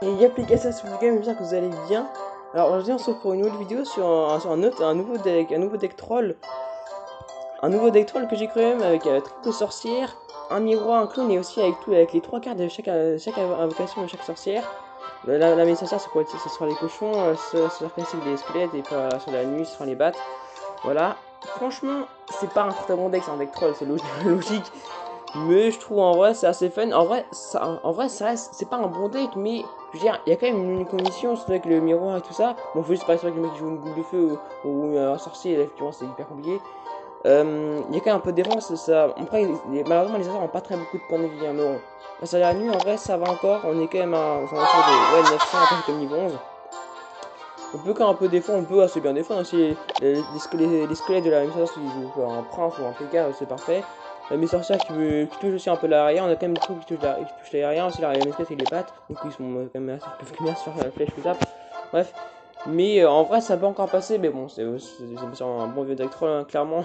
Et Yapplication sur le game, j'espère que vous allez bien. Alors aujourd'hui on se retrouve pour une nouvelle vidéo sur un nouveau deck troll. Un nouveau deck troll que j'ai créé même avec triple sorcière, un miroir, un clone et aussi avec les trois cartes de chaque invocation de chaque sorcière. La messager c'est quoi? Ce sera les cochons, sur classique des squelettes et sur la nuit ce sera les battes. Voilà. Franchement, c'est pas un très bon deck, c'est un deck troll, c'est logique. Mais je trouve en vrai c'est assez fun. En vrai ça reste, c'est pas un bon deck, mais je veux dire, il y a quand même une condition, surtout avec le miroir et tout ça. Bon, faut juste pas être sûr que le mec qui joue une boule de feu ou un sorcier, effectivement c'est hyper compliqué. Il y a quand même un peu de défense, ça. Après, malheureusement les sorciers n'ont pas très beaucoup de points de vie, hein, mais bon. Ça la nuit en vrai ça va encore, on est quand même aux alentours de ouais, 900, après c'est comme niveau 11. On peut quand même un peu défendre, on peut assez bien défendre aussi. Les squelettes de la même sorcière qui jouent un prince ou un PK, c'est parfait. Mes sorcières qui touchent aussi un peu l'arrière, on a quand même des trucs qui touchent l'arrière, aussi l'arrière squelette et les pattes, donc ils sont quand même assez, ils peuvent tenir sur la flèche que tape. Bref, mais en vrai ça peut encore passer, mais bon, c'est un bon vieux deck troll, hein, clairement.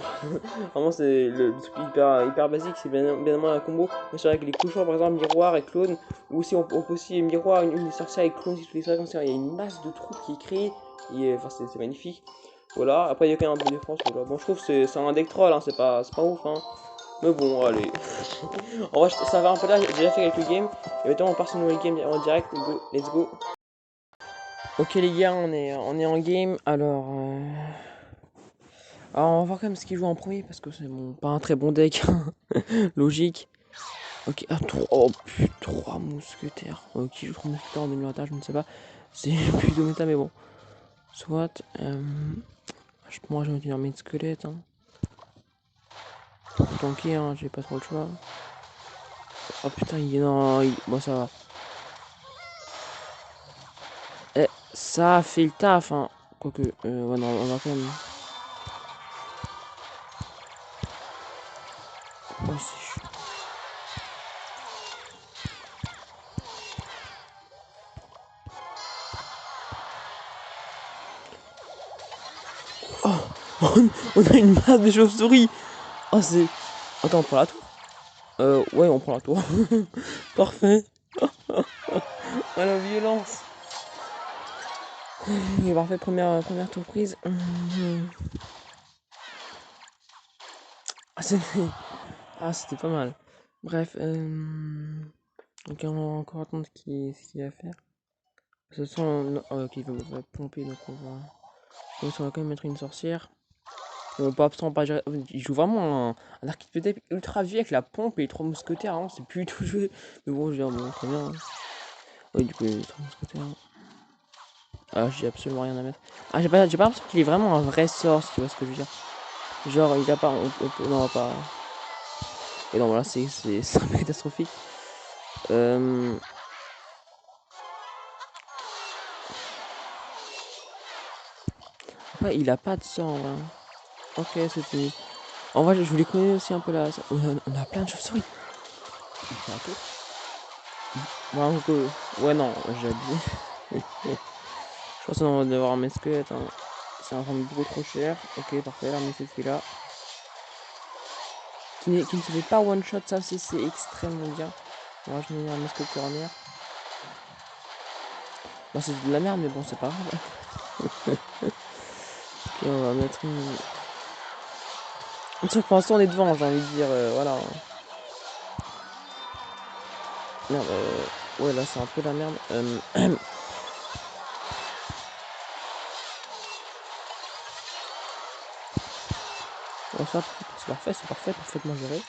Vraiment, c'est le truc hyper basique, c'est bien évidemment un combo. Mais c'est vrai que les couchants, par exemple, miroir et clone, ou aussi on peut aussi miroir, une des sorcières avec clone, si tous les soirs comme ça, il y a une masse de troupes qui est créée, et enfin, c'est magnifique. Voilà, après il y a quand même un peu de défense, voilà. Bon, je trouve que c'est un deck troll, hein, c'est pas ouf, hein. Mais bon, allez. En vrai, ça va un peu là, j'ai déjà fait quelques games, et maintenant on part sur une nouvelle game en direct, let's go. Ok les gars, on est en game, alors on va voir quand même ce qu'il joue en premier, parce que c'est bon, pas un très bon deck, logique. Ok, ah, 3 mousquetaires. Ok, je trouve mousquetaires en demi-attaque, je ne sais pas. C'est plutôt méta, mais bon. Soit, moi je vais tenir mes squelettes. Hein. Pour tanker, hein, j'ai pas trop le choix. Oh putain, il est non, bon ça va. Eh, ça a fait le taf, hein. Quoique, ouais, non, on va quand même. Oh, c'est chaud. Oh, on a une masse de chauves-souris. Oh, c'est. Attends, on prend la tour. Ouais, on prend la tour. Parfait. Oh, la violence. Il parfait, première tour prise. C'était pas mal. Bref, donc on va encore attendre ce qu'il va faire. De toute façon, ok, il va pomper, donc on va quand même mettre une sorcière. On pas absent, pas gérer. Il joue vraiment un archétype ultra vieux avec la pompe et les trois mousquetaires, hein, c'est plus du tout joué. Mais bon, je veux dire, bon, très bien. Oui, du coup, les trois mousquetaires. Ah, j'ai absolument rien à mettre. Ah, j'ai pas l'impression qu'il est vraiment un vrai sort, si tu vois ce que je veux dire. Genre, il a pas. Non, on va pas. Et non, voilà, c'est un peu catastrophique. Euh, Ouais, il a pas de sang, là. Ok, c'est fini. En vrai, je voulais connaître aussi un peu là. On a plein de chauves-souris. C'est un peu. Bon, ouais, non, j'ai abusé. Je pense qu'on va devoir mettre squelette. Hein. C'est un rendre beaucoup trop cher. Ok, parfait, l'armée cette fille-là. Qui ne se fait pas one shot, ça aussi, c'est extrêmement bien. Moi, je mets un masque corner. Bon, c'est de la merde, mais bon, c'est pas grave. Ok, on va mettre une. Pour l'instant, on est devant, j'ai envie de dire. Voilà. Merde, ouais, là, c'est un peu la merde. Bon, ça, c'est parfait, parfaitement géré.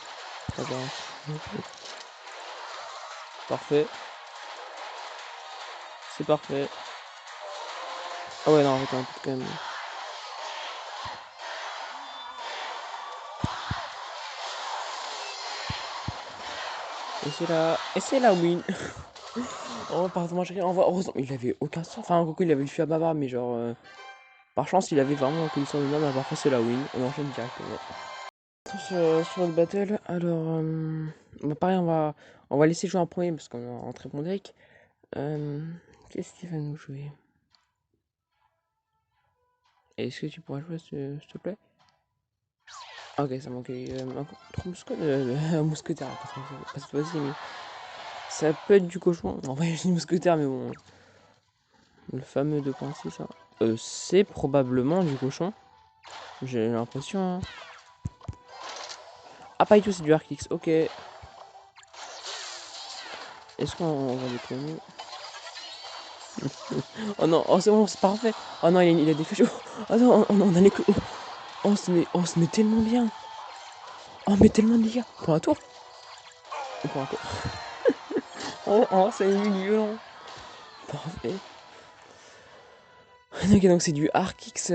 Parfait, c'est parfait. Ah ouais, non, attends, quand même. Et c'est la win. Oh, pardon, j'ai rien. Heureusement, il avait aucun sens. Enfin, coucou, il avait le fui à baba, mais genre, par chance, il avait vraiment aucune sens de nom, mais parfois, c'est la win. On enchaîne directement. Sur le battle, bah, pareil, on va laisser jouer en premier parce qu'on a un très bon deck. Qu'est-ce qu'il va nous jouer? Est-ce que tu pourrais jouer, s'il te plaît? Ok, ça manquait. Trop un mousquetaire. Parce que vas-y, mais ça peut être du cochon. En vrai, j'ai dit mousquetaire, mais bon. Le fameux 2.6, ça. C'est probablement du cochon. J'ai l'impression. Hein. Ah, pas du tout, c'est du Arkix. Ok. Est-ce qu'on va les cloner? Oh non, oh c'est bon, c'est parfait. Oh non, il a des flèches. Oh non, on a les clones. Oh, on se met tellement bien. Oh, mais tellement de dégâts. On prend un tour. On prend un tour. Oh, c'est violent. Parfait. Ok, donc c'est du Arkix.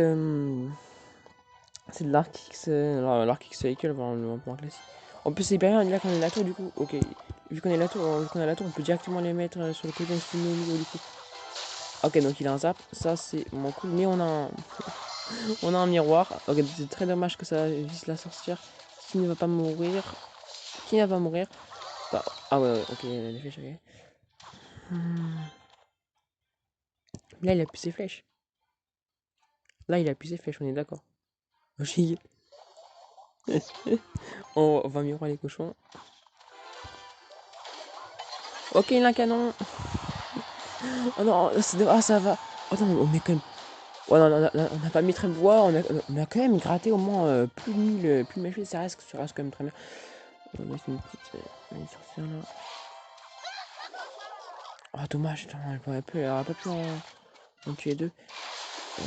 C'est de l'Arkix. L'Arkix Vehicle, le point classique. En plus, c'est hyper bien, là qu'on est la tour, du coup. Ok. Vu qu'on est la tour, on peut directement les mettre sur le côté de nos niveaux, du coup. Ok, donc il a un zap. Ça, c'est moins cool. Mais on a un, on a un miroir. Ok, c'est très dommage que ça vise la sorcière qui ne va pas mourir. Qui ne va pas mourir. Bah, ah ouais, ok, les flèches, ok. Là, il a plus ses flèches. Là, il a plus ses flèches, on est d'accord. On va miroir les cochons. Ok, il a un canon. Oh non, ah, ça va. Oh non, on est quand même. Oh non, on n'a pas mis très bois, on a quand même gratté au moins plus de 1000, plus de 1000 ça reste quand même très bien. On a fait une petite sorcière là. Oh dommage, putain, elle aurait pas pu en tuer deux. Ça,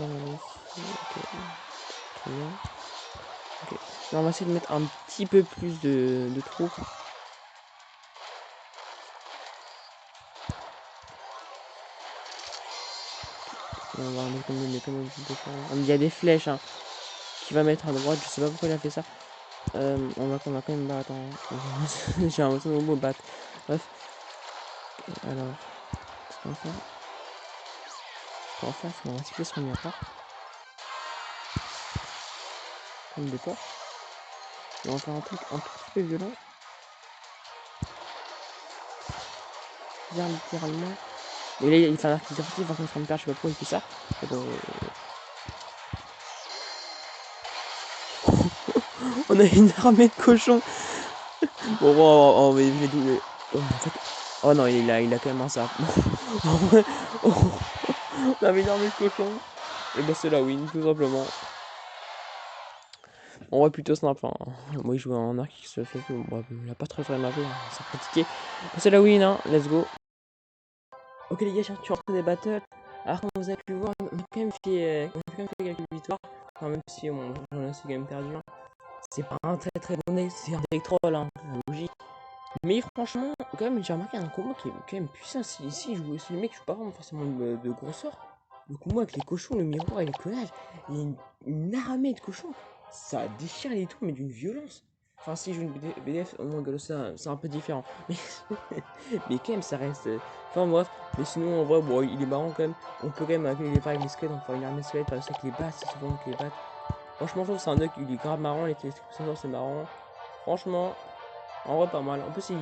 ok, très bien. Ok. Là, on va essayer de mettre un petit peu plus de troupes. On va mettre comme il y a des flèches hein, qui va mettre à droite, je sais pas pourquoi il a fait ça. On va quand même battre. J'ai l'impression de mot battre. Bref. Alors, ce qu'on va faire. C'est qu'on va recycler ce miroir. Comme des porcs. Et on va faire un truc un tout petit peu violent. Bien littéralement. Et là, il fait un arc qui sortit, par contre, je sais pas pourquoi il fait ça. On a une armée de cochons. Bon, mais je l'ai doublé. Oh, en fait... oh non, il a quand même un sap. En vrai, on avait une armée de cochons. Et bah, c'est la win, tout simplement. On va plutôt simple. Hein. Moi, il joue en arc qui se fait. Bon, il a pas très vraiment joué, hein. Ça pratiqué. C'est la win, hein. Let's go. Ok, les gars, je suis en train des battles. Alors, comme vous avez pu voir, on a quand même fait, quelques victoires. Enfin, même si on a quand même perdu. Hein. C'est pas un très très bon deck, c'est un deck troll, hein. Logique. Mais franchement, quand même, j'ai remarqué un combo qui est quand même puissant. Si le mec joue pas vraiment forcément de gros sorts, le combo avec les cochons, le miroir et les collages, il y a une armée de cochons. Ça déchire les tours, mais d'une violence. Enfin, si je joue une BDF, au moins, c'est un peu différent. Mais, mais quand même, ça reste. Enfin, bref. Mais sinon, en vrai, bon, il est marrant quand même. On peut quand même, avec les squelettes, on peut faire une armée de squelettes, parce que les battes, c'est souvent que les battes. Franchement, je trouve que c'est un deck, il est grave marrant. Les c'est marrant. Franchement, en vrai, pas mal. En plus,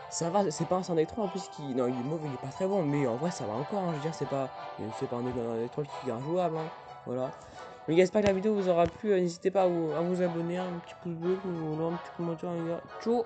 ça va, c'est pas un deck 3 en plus qui. Non, il est mauvais, il est pas très bon, mais en vrai, ça va encore. Hein, je veux dire, c'est pas un deck 3 qui est injouable. Hein, voilà. Mais j'espère que la vidéo vous aura plu. N'hésitez pas à vous abonner, un petit pouce bleu, ou un petit commentaire, les gars. Ciao!